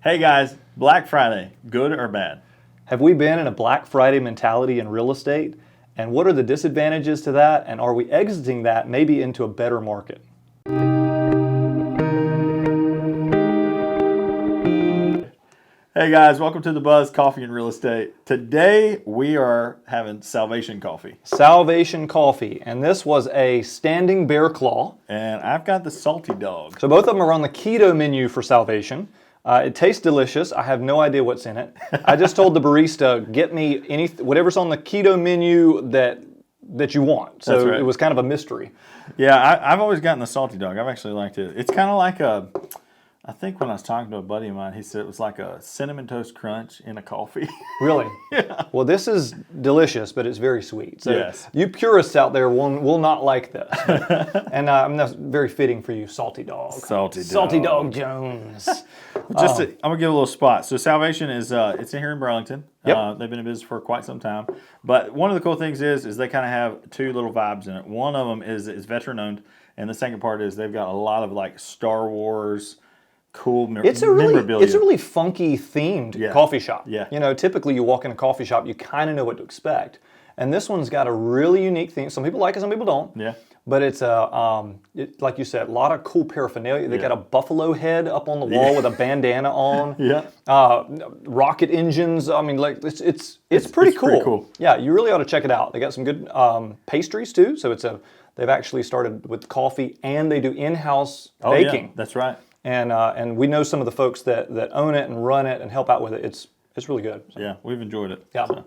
Hey guys, Black Friday, good or bad? Have we been in a Black Friday mentality in real estate? And what are the disadvantages to that? And are we exiting that maybe into a better market? Hey guys, welcome to the Buzz Coffee and Real Estate. Today we are having Salvation Coffee. Salvation Coffee, and this was a standing bear claw. And I've got the Salty Dog. So both of them are on the keto menu for Salvation. It tastes delicious. I have no idea what's in it. I just told the barista, get me whatever's on the keto menu that you want. So right. It was kind of a mystery. Yeah, I've always gotten the Salty Dog. I've actually liked it. It's kind of like I think when I was talking to a buddy of mine, he said it was like a Cinnamon Toast Crunch in a coffee. Really? Yeah. Well, this is delicious, but it's very sweet. So yes. You purists out there will not like this. And that's very fitting for you, Salty Dog. Salty Dog Jones. I'm going to give a little spot. So Salvation is it's in here in Burlington. Yep. They've been in business for quite some time. But one of the cool things is they kind of have two little vibes in it. One of them is veteran owned, and the second part is they've got a lot of like Star Wars cool memorabilia. It's a really funky themed coffee shop. Yeah. You know, typically you walk in a coffee shop, you kind of know what to expect. And this one's got a really unique theme. Some people like it, some people don't. Yeah. But it's like you said, a lot of cool paraphernalia. They got a buffalo head up on the wall with a bandana on. Yeah. Rocket engines. I mean, like it's pretty cool. Pretty cool. Yeah, you really ought to check it out. They got some good pastries too. So they've actually started with coffee and they do in-house baking. Yeah, that's right. And we know some of the folks that own it and run it and help out with it. It's really good. So. Yeah, we've enjoyed it. Yeah. So.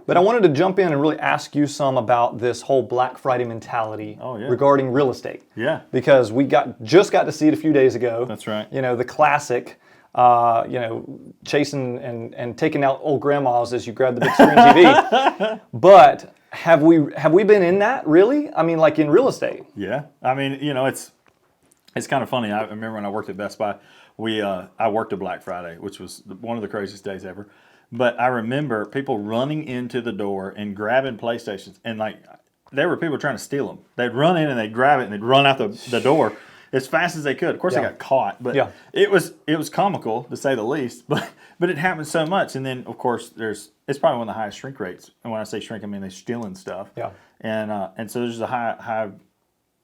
But I wanted to jump in and really ask you some about this whole Black Friday mentality regarding real estate. Yeah. Because we just got to see it a few days ago. That's right. You know, the classic, chasing and taking out old grandmas as you grab the big screen TV. But have we been in that really? I mean, like in real estate? Yeah. I mean, it's kind of funny. I remember when I worked at Best Buy, I worked a Black Friday, which was one of the craziest days ever. But I remember people running into the door and grabbing PlayStations, and like there were people trying to steal them. They'd run in and they'd grab it and they'd run out the door as fast as they could. Of course, they got caught, but it was comical to say the least. But it happened so much, and then of course it's probably one of the highest shrink rates. And when I say shrink, I mean they're stealing stuff. Yeah. And so there's a high.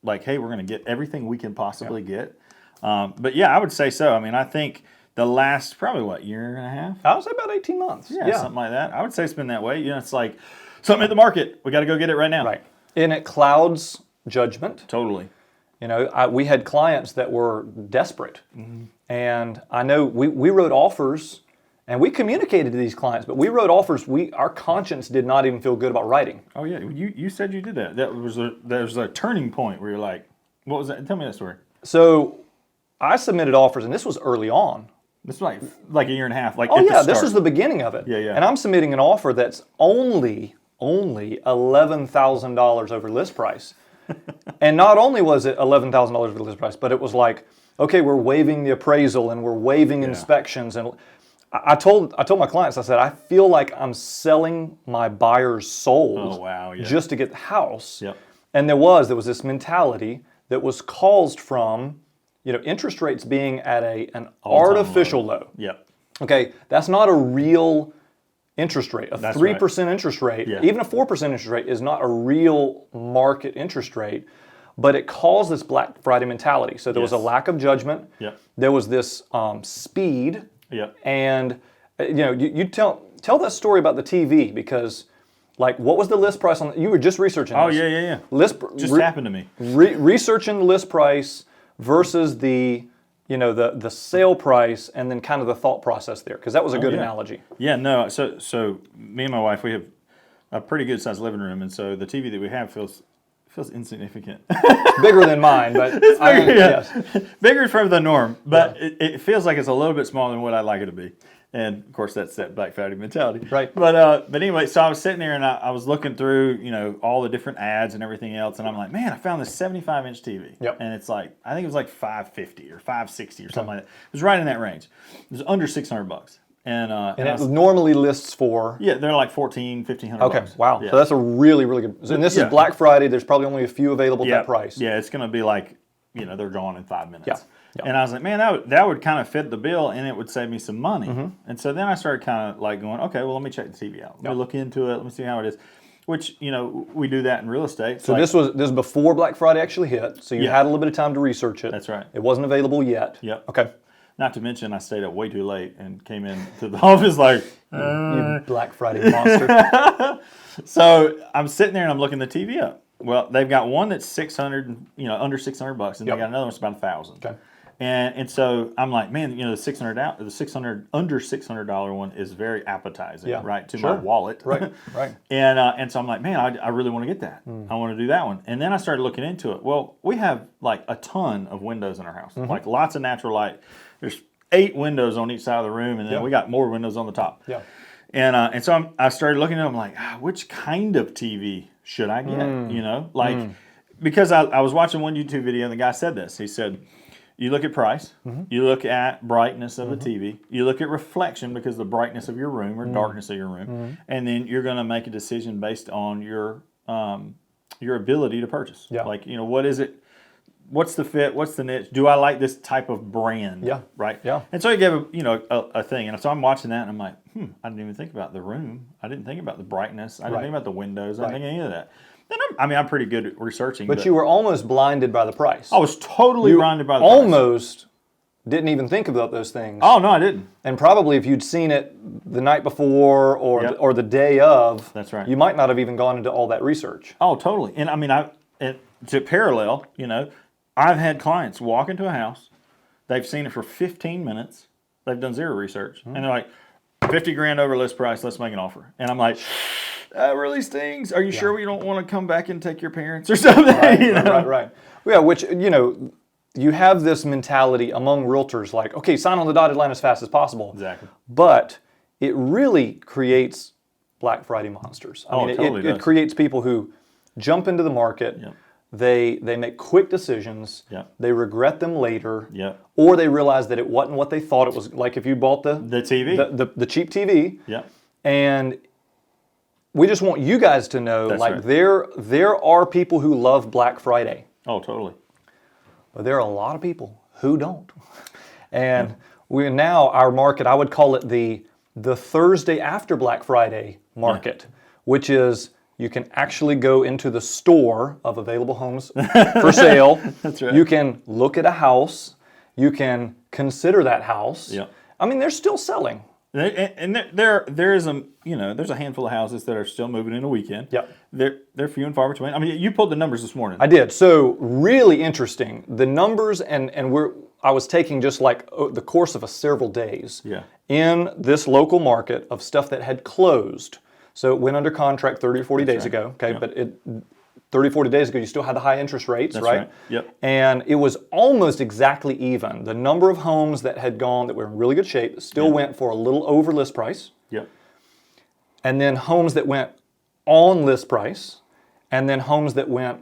Like, hey, we're going to get everything we can possibly get. But yeah, I would say so. I mean, I think the last probably, year and a half? I would say about 18 months. Yeah, something like that. I would say it's been that way. It's like something at the market. We got to go get it right now. Right. And it clouds judgment. Totally. We had clients that were desperate. Mm-hmm. And I know we wrote offers. And we communicated to these clients, but we wrote offers our conscience did not even feel good about writing. Oh yeah, you said you did that. There was a turning point where you're like, what was that? Tell me that story. So I submitted offers, and this was early on. This was like a year and a half. Like this was the beginning of it. Yeah. And I'm submitting an offer that's only $11,000 over list price. And not only was it $11,000 over list price, but it was like, okay, we're waiving the appraisal and we're waiving inspections and. I told my clients, I said, I feel like I'm selling my buyer's soul just to get the house. Yep. And there was this mentality that was caused from, interest rates being at an artificial low. Yep. Okay, that's not a real interest rate. A 3% interest rate, even a 4% interest rate is not a real market interest rate, but it caused this Black Friday mentality. So there was a lack of judgment. Yep. There was this speed. Yeah. And you tell that story about the TV because, like, what was the list price on? You were just researching. Oh yeah. Just happened to me. Researching the list price versus the sale price, and then kind of the thought process there, because that was a good analogy. Yeah. No. So me and my wife, we have a pretty good sized living room, and so the TV that we have feels insignificant. Bigger than mine, but it's bigger. Yes. Bigger from the norm, but it feels like it's a little bit smaller than what I'd like it to be. And of course, that's that Black Friday mentality. Right. But anyway, so I was sitting there and I was looking through, all the different ads and everything else, and I'm like, man, I found this 75-inch TV. Yep. And it's like, I think it was like $550 or $560 or something like that. It was right in that range. It was under $600. And it normally lists for? Yeah, they're like $1,400, $1,500. Okay, wow. Yeah. So that's a really, really good. And this is Black Friday. There's probably only a few available at that price. Yeah, it's going to be like, they're gone in 5 minutes. Yeah. Yeah. And I was like, man, that would kind of fit the bill, and it would save me some money. And so then I started kind of like going, okay, well, let me check the TV out. Let me look into it. Let me see how it is. Which, we do that in real estate. So this was before Black Friday actually hit, so you had a little bit of time to research it. That's right. It wasn't available yet. Yep. Okay. Not to mention, I stayed up way too late and came into the office like, You Black Friday monster. So I'm sitting there and I'm looking the TV up. Well, they've got one that's 600, under $600, and they got another one that's about 1,000. Okay. And so I'm like, man, the $600 under $600 one is very appetizing, right, to my wallet, Right. And so I'm like, man, I really want to get that. I want to do that one. And then I started looking into it. Well, we have like a ton of windows in our house, like lots of natural light. There's 8 windows on each side of the room, and then we got more windows on the top. Yeah. And so I started looking at it. I'm like, which kind of TV should I get? Because I was watching one YouTube video, and the guy said this. He said, you look at price, you look at brightness of the TV, you look at reflection because of the brightness of your room or darkness of your room, and then you're going to make a decision based on your ability to purchase. Yeah. Like, what is it? What's the fit? What's the niche? Do I like this type of brand? Yeah. Right. Yeah. And so he gave a thing, and so I'm watching that, and I'm like, I didn't even think about the room. I didn't think about the brightness. I didn't think about the windows. I didn't think any of that. And I'm pretty good at researching. But you were almost blinded by the price. I was totally blinded by the price. Almost didn't even think about those things. Oh no, I didn't. And probably if you'd seen it the night before or the day of, that's right, you might not have even gone into all that research. Oh, totally. And I mean, to parallel, I've had clients walk into a house, they've seen it for 15 minutes, they've done zero research, and they're like, 50 grand over list price, let's make an offer. And I'm like, that really stings. Are you sure we don't want to come back and take your parents or something? Right. Yeah, which, you have this mentality among realtors like, okay, sign on the dotted line as fast as possible. Exactly. But it really creates Black Friday monsters. I mean, it totally does. It creates people who jump into the market. Yep. They make quick decisions. Yep. They regret them later. Yep. Or they realize that it wasn't what they thought it was. Like if you bought the TV, the cheap TV. Yep. And we just want you guys to know, That's right. there are people who love Black Friday. Oh, totally. But there are a lot of people who don't. And we now, our market, I would call it the Thursday after Black Friday market, which is you can actually go into the store of available homes for sale. That's right. You can look at a house. You can consider that house. Yeah. I mean, they're still selling. And there's a handful of houses that are still moving in a weekend. Yep. They're few and far between. I mean, you pulled the numbers this morning. I did. So really interesting. The numbers I was taking just like the course of several days in this local market of stuff that had closed. So it went under contract 30 or 40 days ago. Okay, but 30, 40 days ago, you still had the high interest rates, right? Yep. And it was almost exactly even. The number of homes that had gone that were in really good shape still went for a little over list price. Yep. And then homes that went on list price, and then homes that went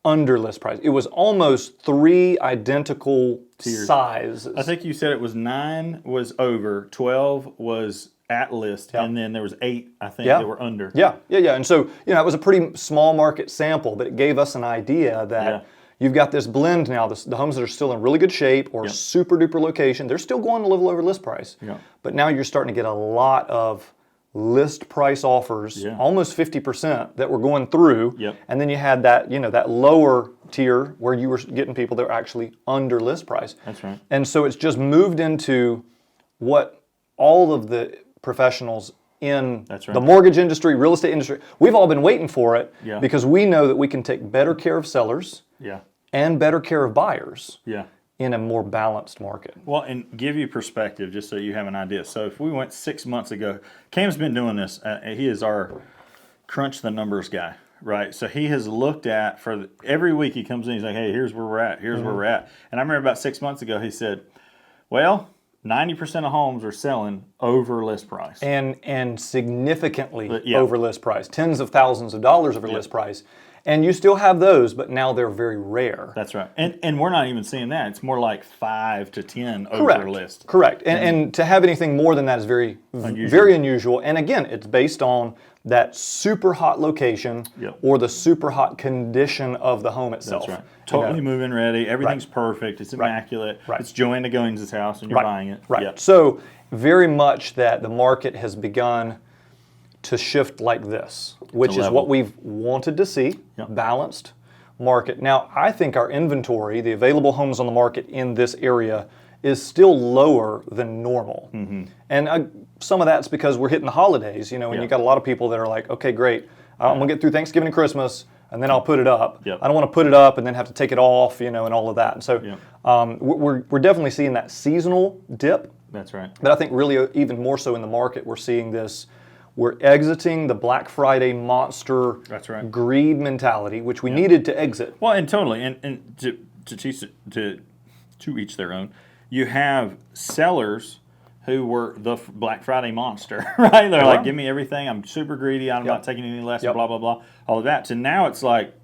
under list price. It was almost 3 identical sizes. I think you said it was 9 was over, 12 was at list, and then there was 8, I think, that were under. Yeah. And so, it was a pretty small market sample, but it gave us an idea that you've got this blend now, the homes that are still in really good shape or super duper location, they're still going a little over list price. Yeah. But now you're starting to get a lot of list price offers, almost 50% that were going through. Yep. And then you had that, that lower tier where you were getting people that were actually under list price. That's right. And so it's just moved into what all of the professionals in the mortgage industry, real estate industry, we've all been waiting for it because we know that we can take better care of sellers and better care of buyers in a more balanced market. Well, and give you perspective just so you have an idea. So if we went 6 months ago, Cam's been doing this. He is our crunch the numbers guy, right? So he has looked at, every week he comes in, he's like, hey, here's where we're at, here's where we're at. And I remember about 6 months ago, he said, well, 90% of homes are selling over list price. And significantly over list price. Tens of thousands of dollars over list price. And you still have those, but now they're very rare. That's right. And we're not even seeing that. It's more like 5 to 10 over list. Correct. And to have anything more than that is very unusual. And again, it's based on that super hot location Yep. or the super hot condition of the home itself. That's right. Totally move-in ready. Everything's perfect. It's immaculate. Right. It's Joanna Goins' house, and you're buying it. Right. Yep. So very much that the market has begun to shift like this, which is level. what we've wanted to see, Yep. balanced market. Now, I think our inventory, the available homes on the market in this area, is still lower than normal. And some of that's because we're hitting the holidays, and you got a lot of people that are like, okay, great, I'm gonna get through Thanksgiving and Christmas, and then I'll put it up. Yep. I don't want to put it up and then have to take it off, and all of that. And so we're definitely seeing that seasonal dip. That's right. But I think really even more so in the market, we're seeing this. We're exiting the Black Friday monster That's right. greed mentality, which we needed to exit. Well, and totally, and to each their own. You have sellers who were the Black Friday monster, right? They're like, give me everything. I'm super greedy. I'm not taking any less. Blah blah blah. All of that. To now, it's like,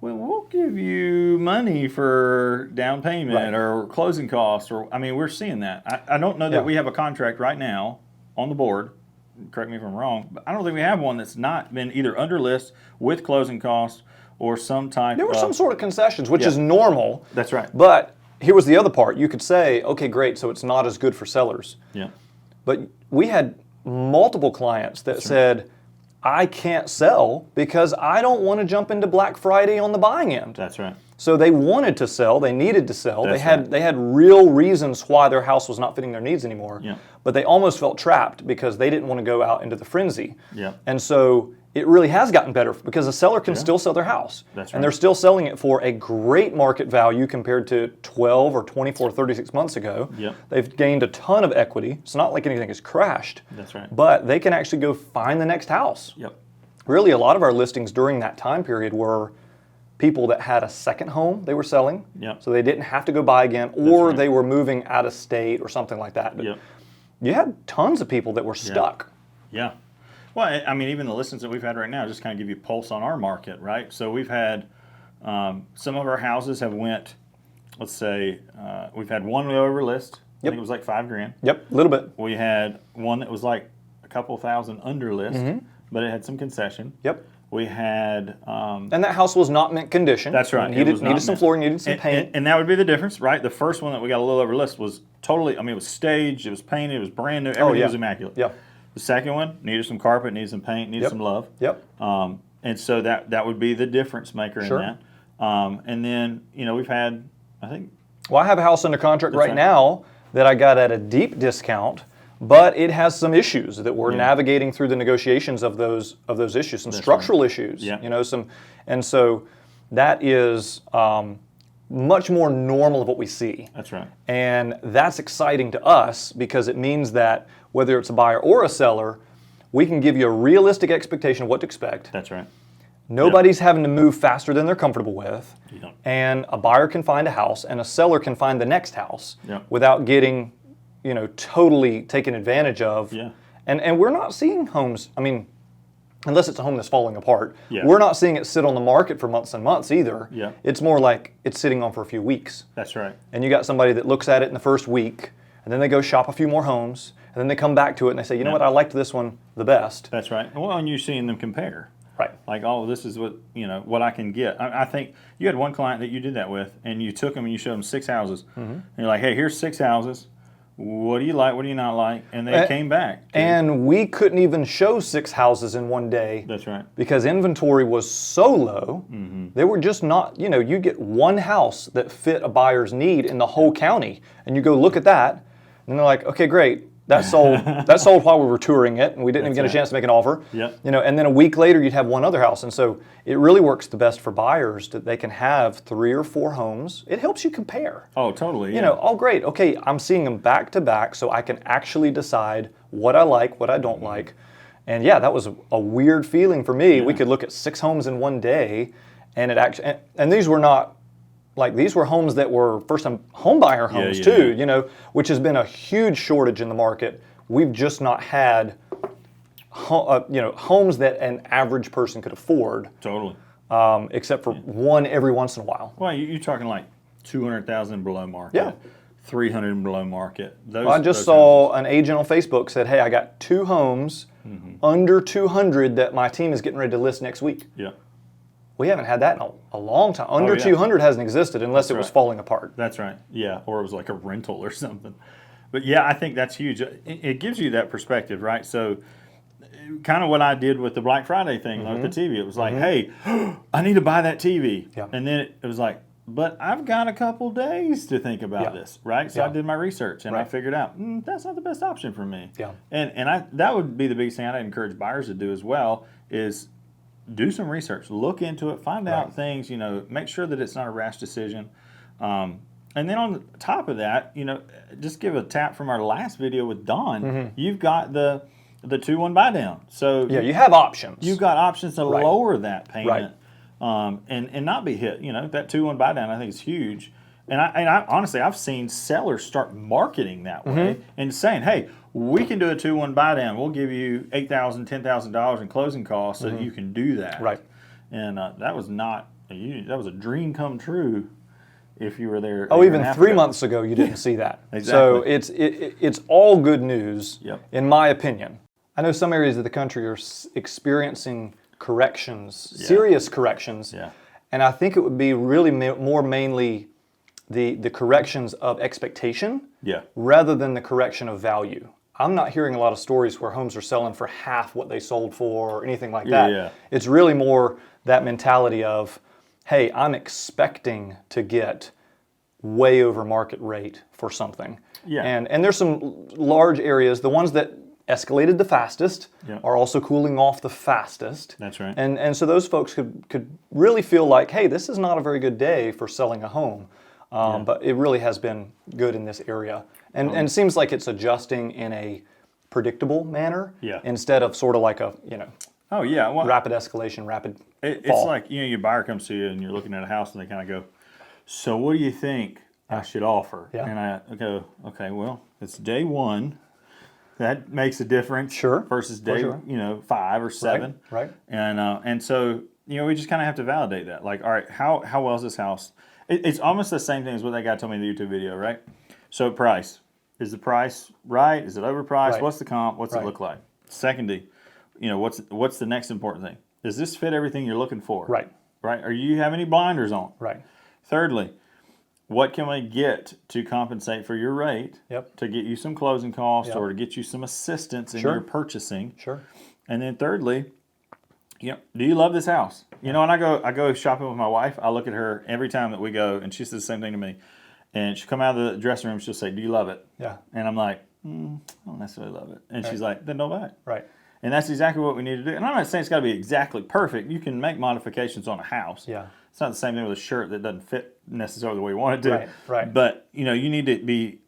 well, we'll give you money for down payment or closing costs, or I mean, we're seeing that. I don't know that we have a contract right now on the board. Correct me if I'm wrong, but I don't think we have one that's not been either under list with closing costs or some type. There were some sort of concessions, which is normal. That's right. But here was the other part. You could say, okay, great, so it's not as good for sellers. Yeah. But we had multiple clients that said, I can't sell because I don't want to jump into Black Friday on the buying end. That's right. So they wanted to sell, they needed to sell. That's they had real reasons why their house was not fitting their needs anymore. Yeah. But they almost felt trapped because they didn't want to go out into the frenzy. Yeah. And so it really has gotten better because a seller can still sell their house. That's right. And they're still selling it for a great market value compared to 12 or 24, 36 months ago. Yep. They've gained a ton of equity. It's not like anything has crashed. That's right. But they can actually go find the next house. Yep. Really, a lot of our listings during that time period were people that had a second home they were selling. Yep. So they didn't have to go buy again, or right. they were moving out of state or something like that. But Yep. you had tons of people that were stuck. Yeah. Well, I mean, even the listings that we've had right now just kind of give you a pulse on our market, right? So we've had some of our houses have went, let's say, we've had one over list. I think it was like $5,000. Yep, a little bit. We had one that was like a couple thousand under list, but it had some concession. Yep. We had... and that house was not mint condition. That's right. Needed some flooring, needed some paint. And that would be the difference, right? The first one that we got a little over list was totally, I mean, it was staged, it was painted, it was brand new, everything was immaculate. Yeah. The second one needed some carpet, needed some paint, needed some love. Yep. And so that would be the difference maker in that. And then, we've had, I think... Well, I have a house under contract right now that I got at a deep discount, but it has some issues that we're navigating through the negotiations of those issues, some structural issues. Yeah. And so that is much more normal of what we see. That's right. And that's exciting to us because it means that whether it's a buyer or a seller, we can give you a realistic expectation of what to expect. That's right. Nobody's having to move faster than they're comfortable with. Yeah. And a buyer can find a house and a seller can find the next house without getting, totally taken advantage of. Yeah. And we're not seeing homes, I mean, unless it's a home that's falling apart, Yeah. we're not seeing it sit on the market for months and months either. Yeah. It's more like it's sitting on for a few weeks. That's right. And you got somebody that looks at it in the first week, and then they go shop a few more homes, and then they come back to it and they say, you know what, I liked this one the best. That's right. Well, and you're seeing them compare. Right. Like, oh, this is what, what I can get. I think you had one client that you did that with, and you took them and you showed them 6 houses. And you're like, hey, here's 6 houses. What do you like? What do you not like? And they came back. And we couldn't even show 6 houses in one day. That's right. Because inventory was so low. They were just not, you get one house that fit a buyer's need in the whole county. And you go look at that, and they're like, okay, great. That sold. That sold while we were touring it, and we didn't even get a chance to make an offer. Yep. And then a week later, you'd have one other house, and so it really works the best for buyers that they can have 3 or 4 homes. It helps you compare. Oh, totally. Yeah. Oh, great. Okay, I'm seeing them back to back, so I can actually decide what I like, what I don't like. And yeah, that was a weird feeling for me. We could look at 6 homes in one day, and it actually, and these were not. Like, these were homes that were first-time home buyer homes too, which has been a huge shortage in the market. We've just not had, homes that an average person could afford. Totally. Except for one every once in a while. Well, you're talking like 200,000 below market. Yeah. 300 below market. I just saw an agent on Facebook said, hey, I got 2 homes under 200 that my team is getting ready to list next week. Yeah. We haven't had that in a long time. Under yeah. 200 hasn't existed unless it was falling apart. That's right. Yeah, or it was like a rental or something. But yeah, I think that's huge. It gives you that perspective, right? So kind of what I did with the Black Friday thing, like the TV. It was like, hey, I need to buy that TV. Yeah. And then it was like, but I've got a couple days to think about this, right? So I did my research and I figured out that's not the best option for me. Yeah. And that would be the biggest thing I'd encourage buyers to do as well is do some research, look into it, find out things, make sure that it's not a rash decision. And then on top of that, just give a tap from our last video with Don. You've got the 2-1 buy down. So yeah, you have options. You've got options to lower that payment and not be hit. That 2-1 buy down I think is huge. And I honestly, I've seen sellers start marketing that way and saying, hey, we can do a 2-1 buy down. We'll give you $8,000, $10,000 in closing costs so that you can do that. Right. And that was a dream come true if you were there. Oh, even 3 months ago, you didn't see that. Exactly. So it's all good news, in my opinion. I know some areas of the country are experiencing corrections, serious corrections. Yeah. And I think it would be really more mainly the corrections of expectation rather than the correction of value. I'm not hearing a lot of stories where homes are selling for half what they sold for or anything like that. Yeah. It's really more that mentality of, hey, I'm expecting to get way over market rate for something. Yeah. And there's some large areas, the ones that escalated the fastest are also cooling off the fastest. That's right. And so those folks could really feel like, hey, this is not a very good day for selling a home. But it really has been good in this area. And it seems like it's adjusting in a predictable manner instead of sort of like a, rapid escalation, rapid fall. It's like, your buyer comes to you and you're looking at a house and they kind of go, so what do you think I should offer? Yeah. And I go, okay, well, it's day one. That makes a difference versus day, 5 or 7. Right. And so, we just kind of have to validate that. Like, all right, how well is this house? It's almost the same thing as what that guy told me in the YouTube video, right? So price. Is the price right? Is it overpriced? Right. What's the comp? What's it look like? Secondly, what's the next important thing? Does this fit everything you're looking for? Right. Right? Or you have any blinders on? Right. Thirdly, what can we get to compensate for your rate to get you some closing costs or to get you some assistance in your purchasing? Sure. And then thirdly, do you love this house? And I go shopping with my wife. I look at her every time that we go, and she says the same thing to me. And she'll come out of the dressing room, she'll say, do you love it? Yeah. And I'm like, I don't necessarily love it. And she's like, then don't buy it. Right. And that's exactly what we need to do. And I'm not saying it's got to be exactly perfect. You can make modifications on a house. Yeah. It's not the same thing with a shirt that doesn't fit necessarily the way you want it to. Right. But, you need to be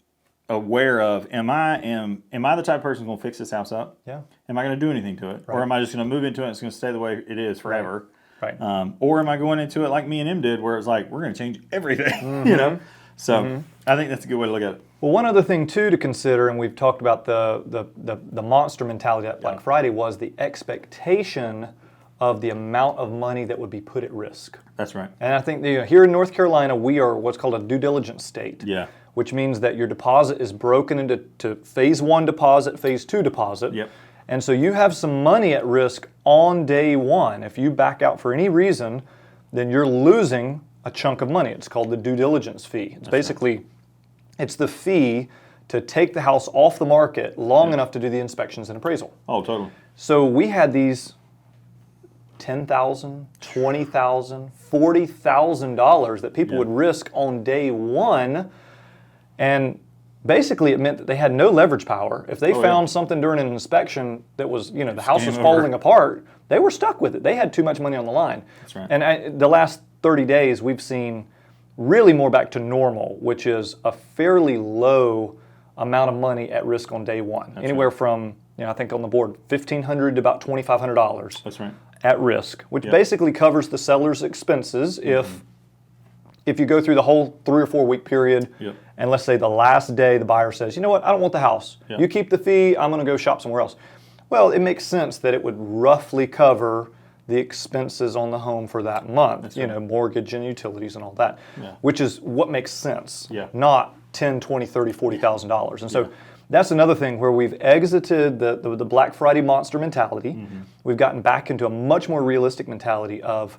aware of, am I the type of person who's going to fix this house up? Yeah. Am I going to do anything to it? Or am I just going to move into it and it's going to stay the way it is forever? Right. Or am I going into it like me and him did where it's like, we're going to change everything, So I think that's a good way to look at it. Well, one other thing, too, to consider, and we've talked about the monster mentality at Black Friday, was the expectation of the amount of money that would be put at risk. That's right. And I think here in North Carolina, we are what's called a due diligence state. Yeah. Which means that your deposit is broken into phase 1 deposit, phase 2 deposit. Yep. And so you have some money at risk on day one. If you back out for any reason, then you're losing a chunk of money. It's called the due diligence fee. It's basically, it's the fee to take the house off the market long enough to do the inspections and appraisal. Oh, totally. So we had these $10,000, $20,000, $40,000 that people would risk on day one. And basically it meant that they had no leverage power. If they found something during an inspection that was, the house was falling apart, they were stuck with it. They had too much money on the line. That's right. And the last 30 days, we've seen really more back to normal, which is a fairly low amount of money at risk on day one. That's Anywhere from, I think on the board, $1,500 to about $2,500. That's right. At risk, which basically covers the seller's expenses if you go through the whole 3 or 4 week period, and let's say the last day the buyer says, you know what, I don't want the house. You keep the fee, I'm going to go shop somewhere else. Well, it makes sense that it would roughly cover the expenses on the home for that month, mortgage and utilities and all that, which is what makes sense, not $10, $20, $30, $40,000. And so that's another thing where we've exited the Black Friday monster mentality. We've gotten back into a much more realistic mentality of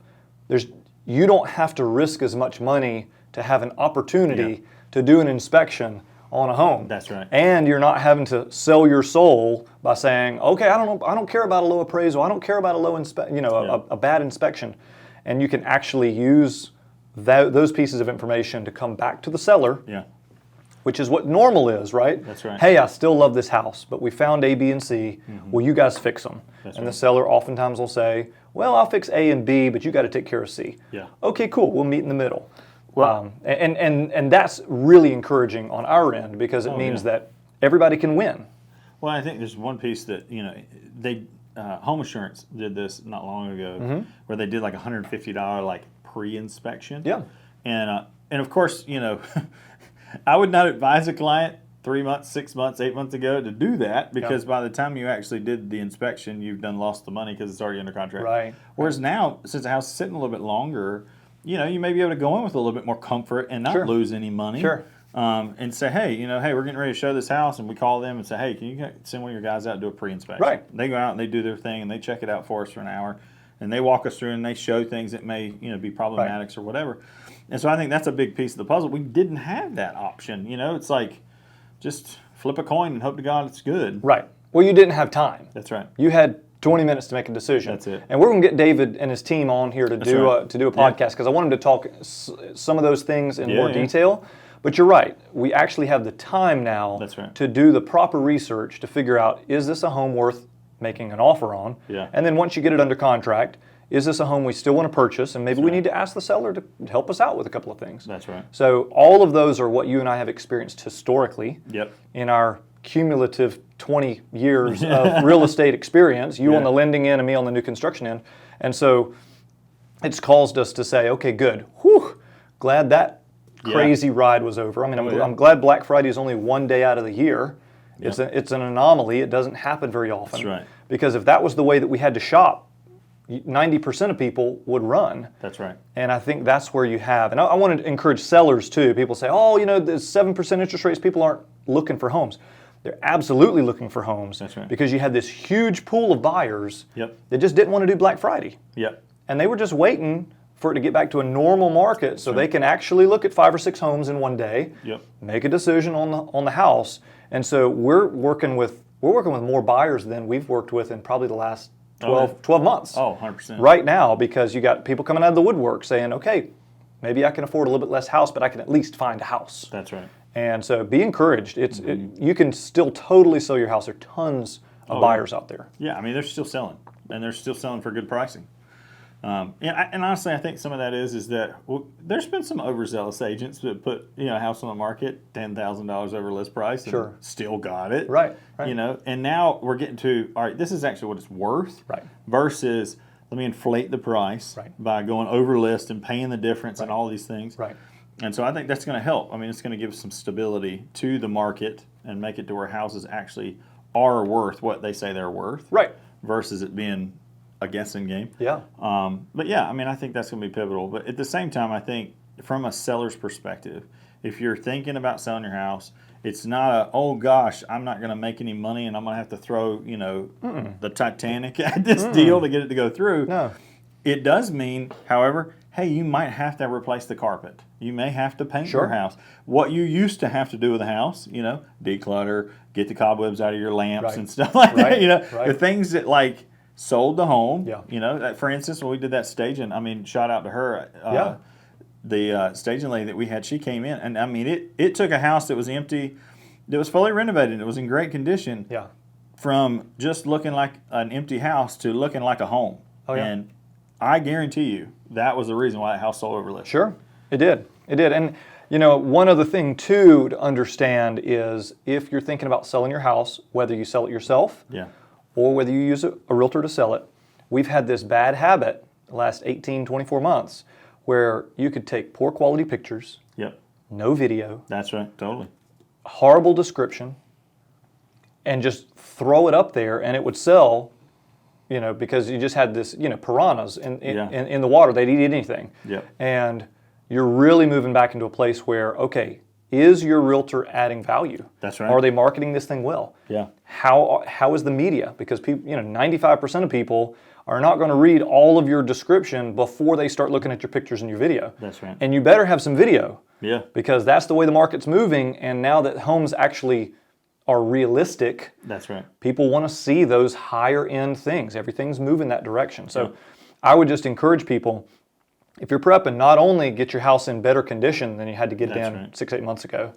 you don't have to risk as much money to have an opportunity to do an inspection on a home. That's right. And you're not having to sell your soul by saying, okay, I don't care about a low appraisal. I don't care about a low a bad inspection. And you can actually use those pieces of information to come back to the seller. Yeah. Which is what normal is, right? That's right. Hey, I still love this house, but we found A, B, and C. Will you guys fix them? That's and right. the seller oftentimes will say, well, I'll fix A and B, but you got to take care of C. Yeah. Okay, cool. We'll meet in the middle. Well, And that's really encouraging on our end because it means that everybody can win. Well, I think there's one piece that, they home assurance did this not long ago where they did like $150 like pre-inspection. Yeah. And of course, I would not advise a client 3 months, 6 months, 8 months ago to do that because by the time you actually did the inspection, you've done lost the money because it's already under contract. Right. Whereas now, since the house is sitting a little bit longer, you may be able to go in with a little bit more comfort and not lose any money. Sure. And say, hey, we're getting ready to show this house, and we call them and say, hey, can you send one of your guys out and do a pre-inspection? Right. They go out and they do their thing, and they check it out for us for an hour, and they walk us through and they show things that may, be problematics or whatever. And so I think that's a big piece of the puzzle. We didn't have that option. It's like just flip a coin and hope to God it's good. Right. Well, you didn't have time. That's right. You had 20 minutes to make a decision. That's it. And we're going to get David and his team on here to do a podcast because I want him to talk some of those things in more detail. But you're right. We actually have the time now to do the proper research to figure out, is this a home worth making an offer on? Yeah. And then once you get it under contract, is this a home we still want to purchase? And maybe we need to ask the seller to help us out with a couple of things. That's right. So all of those are what you and I have experienced historically in our cumulative 20 years of real estate experience, you on the lending end and me on the new construction end. And so it's caused us to say, okay, good. Whew, glad that crazy ride was over. I mean, I'm glad Black Friday is only one day out of the year. It's an anomaly. It doesn't happen very often. That's right. Because if that was the way that we had to shop, 90% of people would run. That's right. And I think that's where you have, and I want to encourage sellers too. People say, oh, there's 7% interest rates, people aren't looking for homes. They're absolutely looking for homes. That's right. Because you had this huge pool of buyers that just didn't want to do Black Friday. Yep. And they were just waiting for it to get back to a normal market so they can actually look at 5 or 6 homes in one day, make a decision on the house. And so we're working with more buyers than we've worked with in probably the last 12 months. Oh, 100%. Right now, because you got people coming out of the woodwork saying, okay, maybe I can afford a little bit less house, but I can at least find a house. That's right. And so be encouraged. You can still totally sell your house. There are tons of buyers out there. Yeah, I mean, they're still selling, and they're still selling for good pricing. And honestly, I think some of that is that there's been some overzealous agents that put a house on the market $10,000 over list price and still got it. Right. And now we're getting to, all right, this is actually what it's worth. Right. Versus let me inflate the price by going over list and paying the difference and all these things. Right. And so I think that's going to help. I mean, it's going to give some stability to the market and make it to where houses actually are worth what they say they're worth. Right. Versus it being a guessing game. Yeah. But yeah, I mean, I think that's going to be pivotal. But at the same time, I think from a seller's perspective, if you're thinking about selling your house, it's not oh gosh, I'm not going to make any money and I'm going to have to throw, the Titanic at this deal to get it to go through. No. It does mean, however, hey, you might have to replace the carpet. You may have to paint your house. What you used to have to do with a house, declutter, get the cobwebs out of your lamps and stuff like that. The things that sold the home. Yeah. For instance, when we did that staging, I mean, shout out to her. The staging lady that we had, she came in, and I mean, it took a house that was empty, that was fully renovated, it was in great condition. Yeah. From just looking like an empty house to looking like a home. Oh, yeah. And I guarantee you that was the reason why that house sold over list. Sure, it did. It did. And one other thing too to understand is if you're thinking about selling your house, whether you sell it yourself, or whether you use a realtor to sell it, we've had this bad habit the last 18, 24 months where you could take poor quality pictures, no video. That's right, totally. Horrible description, and just throw it up there and it would sell, because you just had this, piranhas in the water. They'd eat anything. And you're really moving back into a place where, okay, Is your realtor adding value? That's right. Are they marketing this thing well? Yeah. How is the media? Because people, 95% of people are not going to read all of your description before they start looking at your pictures and your video. That's right. And you better have some video. Yeah. Because that's the way the market's moving, and now that homes actually are realistic, That's right. people want to see those higher end things. Everything's moving that direction. So I would just encourage people, if you're prepping, not only get your house in better condition than you had to get it in 6-8 months ago,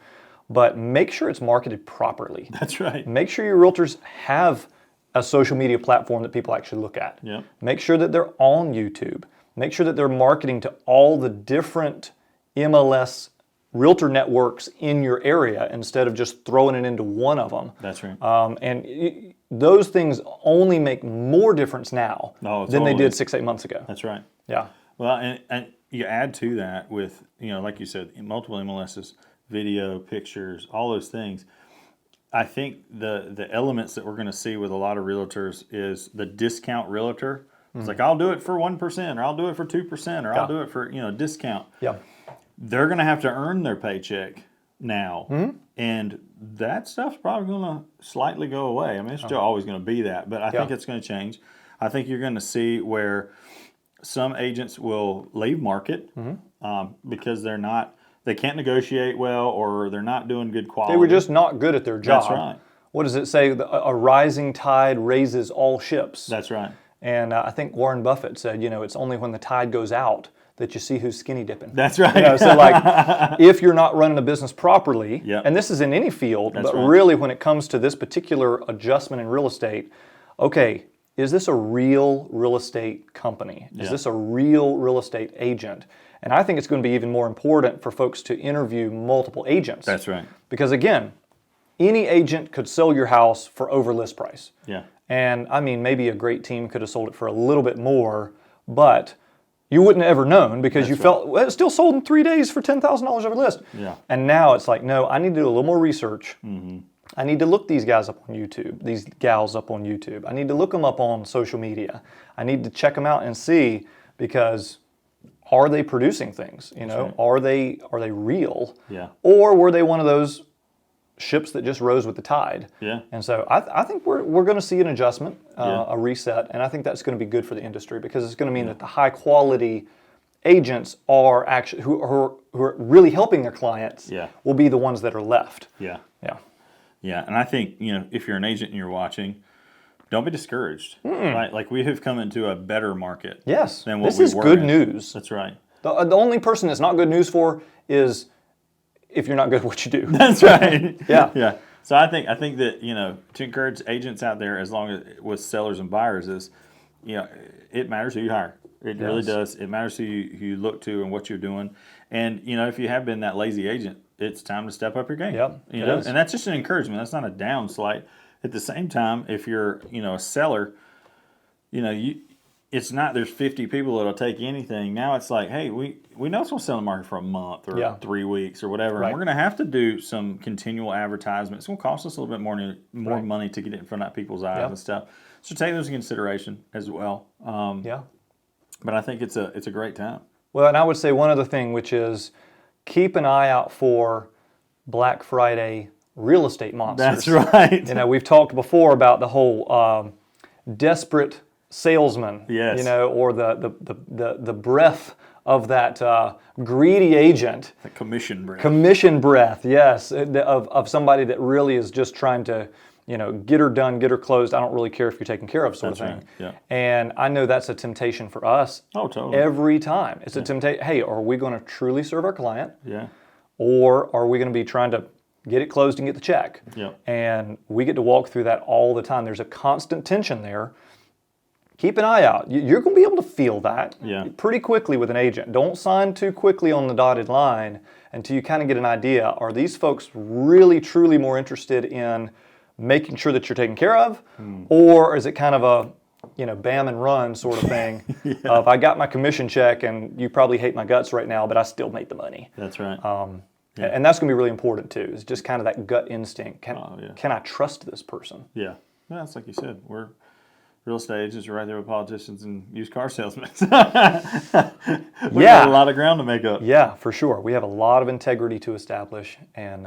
but make sure it's marketed properly. That's right. Make sure your realtors have a social media platform that people actually look at. Yeah. Make sure that they're on YouTube. Make sure that they're marketing to all the different MLS realtor networks in your area instead of just throwing it into one of them. That's right. Those things only make more difference now than they did 6-8 months ago. That's right. Yeah. Well, and you add to that with, like you said, multiple MLSs, video, pictures, all those things. I think the elements that we're going to see with a lot of realtors is the discount realtor. It's like, I'll do it for 1%, or I'll do it for 2%, or I'll do it for, discount. Yeah. They're going to have to earn their paycheck now. And that stuff's probably going to slightly go away. I mean, it's still always going to be that, but I think it's going to change. I think you're going to see where some agents will leave market because they can't negotiate well, or they're not doing good quality. They were just not good at their job. That's right. What does it say? A rising tide raises all ships. That's right. And I think Warren Buffett said, it's only when the tide goes out that you see who's skinny dipping. That's right. So like, if you're not running a business properly, and this is in any field, but really when it comes to this particular adjustment in real estate, okay, is this a real real estate company? Is this a real real estate agent? And I think it's going to be even more important for folks to interview multiple agents. That's right. Because again, any agent could sell your house for over list price. Yeah. And I mean, maybe a great team could have sold it for a little bit more, but you wouldn't have ever known because you felt, well, it still sold in 3 days for $10,000 over list. Yeah. And now it's like, no, I need to do a little more research. I need to look these guys up on YouTube, these gals up on YouTube. I need to look them up on social media. I need to check them out and see, because are they producing things? Are they real? Yeah. Or were they one of those ships that just rose with the tide? Yeah. And so I think we're going to see an adjustment, a reset, and I think that's going to be good for the industry, because it's going to mean that the high quality agents are actually who are really helping their clients will be the ones that are left. Yeah. Yeah. Yeah. And I think, if you're an agent and you're watching, don't be discouraged. Right? Like, we have come into a better market. Yes. Than what this we is were good in. news. That's right. The only person that's not good news for is if you're not good at what you do. That's right. Yeah. Yeah. So I think that, to encourage agents out there, as long as with sellers and buyers, is, it matters who you hire. It really does. It matters who you look to and what you're doing. And, if you have been that lazy agent, it's time to step up your game. Yep. And that's just an encouragement. That's not a down slight. At the same time, if you're, a seller, it's not there's 50 people that'll take anything. Now it's like, hey, we know it's going to sell in the market for a month or 3 weeks or whatever. Right. And we're going to have to do some continual advertisement. It's going to cost us a little bit more money to get it in front of people's eyes and stuff. So take those into consideration as well. But I think it's a great time. Well, and I would say one other thing, which is keep an eye out for Black Friday real estate monsters. That's right. We've talked before about the whole desperate salesman. Yes. Or the breath of that greedy agent. The commission breath. Commission breath, yes, of somebody that really is just trying to, get her done, get her closed. I don't really care if you're taken care of, sort of thing. Right. Yeah. And I know that's a temptation for us. Oh, totally. Every time. It's a temptation. Hey, are we going to truly serve our client? Yeah. Or are we going to be trying to get it closed and get the check? Yeah. And we get to walk through that all the time. There's a constant tension there. Keep an eye out. You're going to be able to feel that pretty quickly with an agent. Don't sign too quickly on the dotted line until you kind of get an idea. Are these folks really, truly more interested in making sure that you're taken care of? Or is it kind of a, bam and run sort of thing of, I got my commission check and you probably hate my guts right now, but I still made the money. That's right. And that's going to be really important too. It's just kind of that gut instinct. Can I trust this person? Yeah. That's like you said. We're real estate agents are right there with politicians and used car salesmen. We got a lot of ground to make up. Yeah, for sure. We have a lot of integrity to establish. And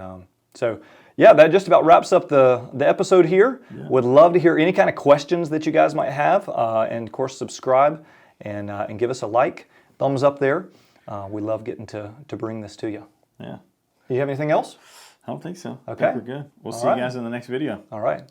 so, yeah, that just about wraps up the episode here. Yeah. Would love to hear any kind of questions that you guys might have. And, of course, subscribe and give us a like, thumbs up there. We love getting to bring this to you. Yeah. Do you have anything else? I don't think so. Okay. I think we're good. We'll see you guys in the next video. All right.